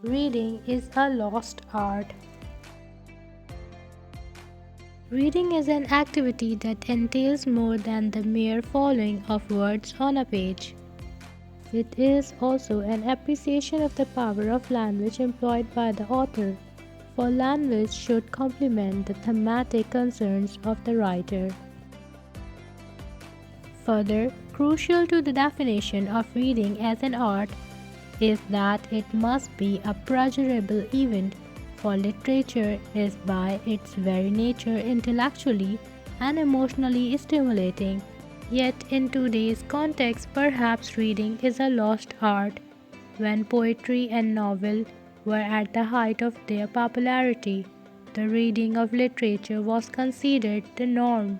Reading is a lost art. Reading is an activity that entails more than the mere following of words on a page. It is also an appreciation of the power of language employed by the author, for language should complement the thematic concerns of the writer. Further, crucial to the definition of reading as an art is that it must be a pleasurable event, for literature is by its very nature intellectually and emotionally stimulating. Yet in today's context, perhaps reading is a lost art. When poetry and novel were at the height of their popularity, the reading of literature was considered the norm.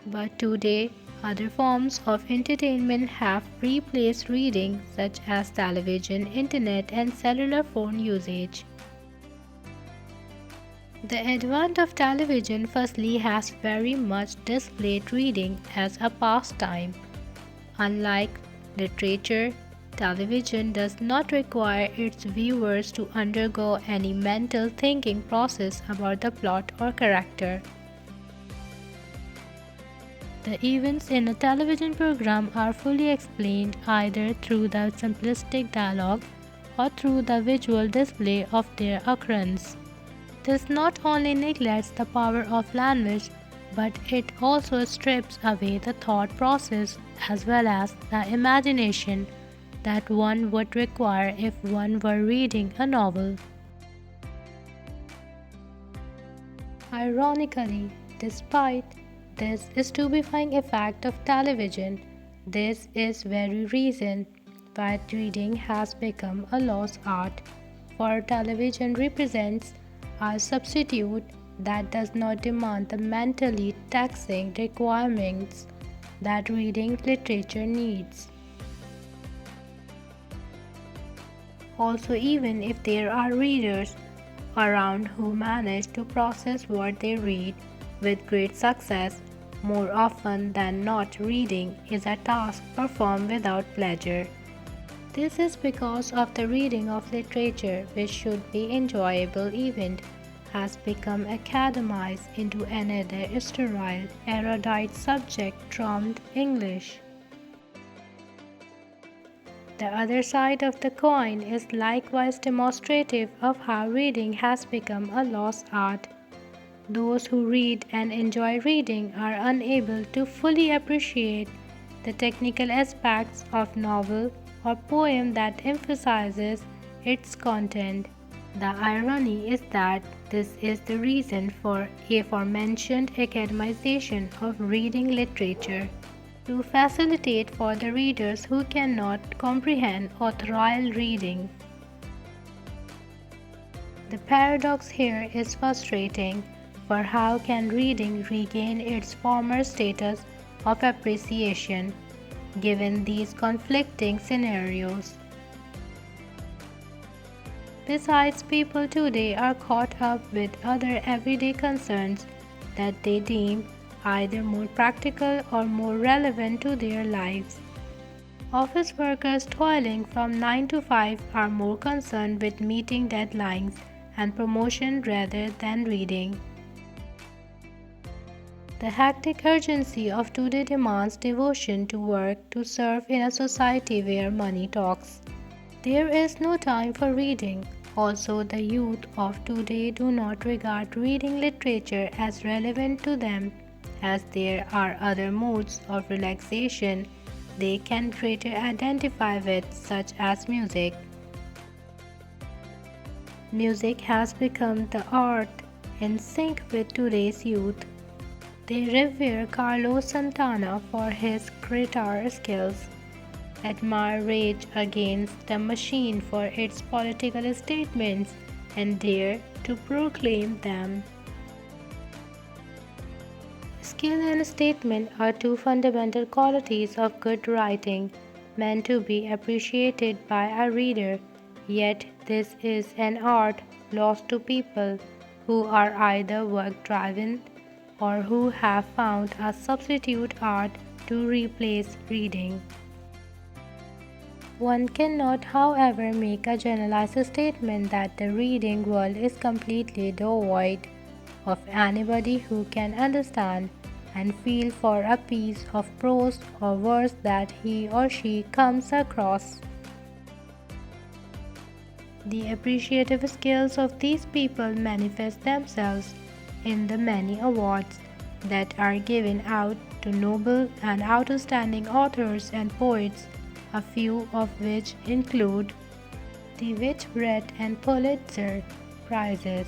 But today, other forms of entertainment have replaced reading, such as television, internet, and cellular phone usage. The advent of television firstly has very much displayed reading as a pastime. Unlike literature, television does not require its viewers to undergo any mental thinking process about the plot or character. The events in a television program are fully explained either through the simplistic dialogue or through the visual display of their occurrence. This not only neglects the power of language, but it also strips away the thought process as well as the imagination that one would require if one were reading a novel. Ironically, despite this stupefying effect of television, this is very reason why reading has become a lost art, for television represents a substitute that does not demand the mentally taxing requirements that reading literature needs. Also, even if there are readers around who manage to process what they read with great success, more often than not, reading is a task performed without pleasure. This is because of the reading of literature, which should be enjoyable event, has become academized into another sterile, erudite subject termed English. The other side of the coin is likewise demonstrative of how reading has become a lost art. Those who read and enjoy reading are unable to fully appreciate the technical aspects of novel or poem that emphasizes its content. The irony is that this is the reason for aforementioned academization of reading literature, to facilitate for the readers who cannot comprehend authorial reading. The paradox here is frustrating, for how can reading regain its former status of appreciation, given these conflicting scenarios? Besides, people today are caught up with other everyday concerns that they deem either more practical or more relevant to their lives. Office workers toiling from 9 to 5 are more concerned with meeting deadlines and promotion rather than reading. The hectic urgency of today demands devotion to work to serve in a society where money talks. There is no time for reading. Also, the youth of today do not regard reading literature as relevant to them, as there are other modes of relaxation they can greater identify with, such as music. Music has become the art in sync with today's youth. They revere Carlos Santana for his guitar skills, admire Rage Against the Machine for its political statements, and dare to proclaim them. Skill and statement are two fundamental qualities of good writing, meant to be appreciated by a reader, yet this is an art lost to people who are either work-driven or who have found a substitute art to replace reading. One cannot, however, make a generalized statement that the reading world is completely devoid of anybody who can understand and feel for a piece of prose or verse that he or she comes across. The appreciative skills of these people manifest themselves in the many awards that are given out to noble and outstanding authors and poets, a few of which include the Whitbread and Pulitzer Prizes.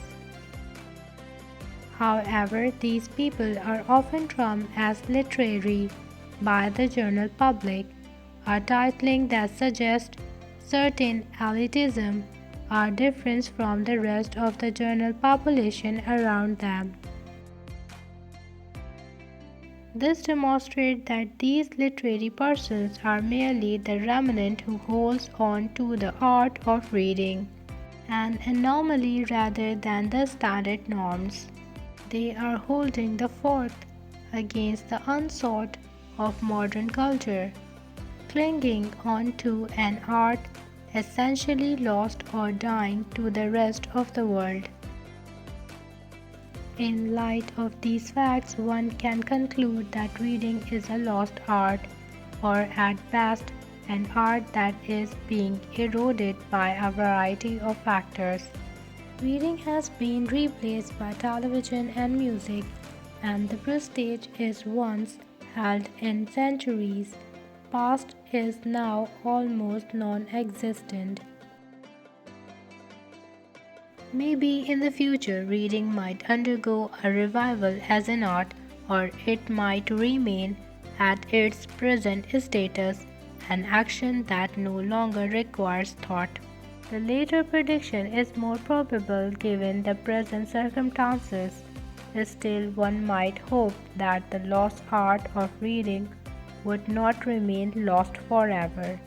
However, these people are often termed as literary by the general public, a titling that suggests certain elitism or difference from the rest of the general population around them. This demonstrates that these literary persons are merely the remnant who holds on to the art of reading, an anomaly rather than the standard norms. They are holding the fort against the onslaught of modern culture, clinging on to an art essentially lost or dying to the rest of the world. In light of these facts, one can conclude that reading is a lost art, or at best, an art that is being eroded by a variety of factors. Reading has been replaced by television and music, and the prestige it once held in centuries past is now almost non existent. Maybe in the future, reading might undergo a revival as an art, or it might remain at its present status, an action that no longer requires thought. The later prediction is more probable given the present circumstances. Still, one might hope that the lost art of reading would not remain lost forever.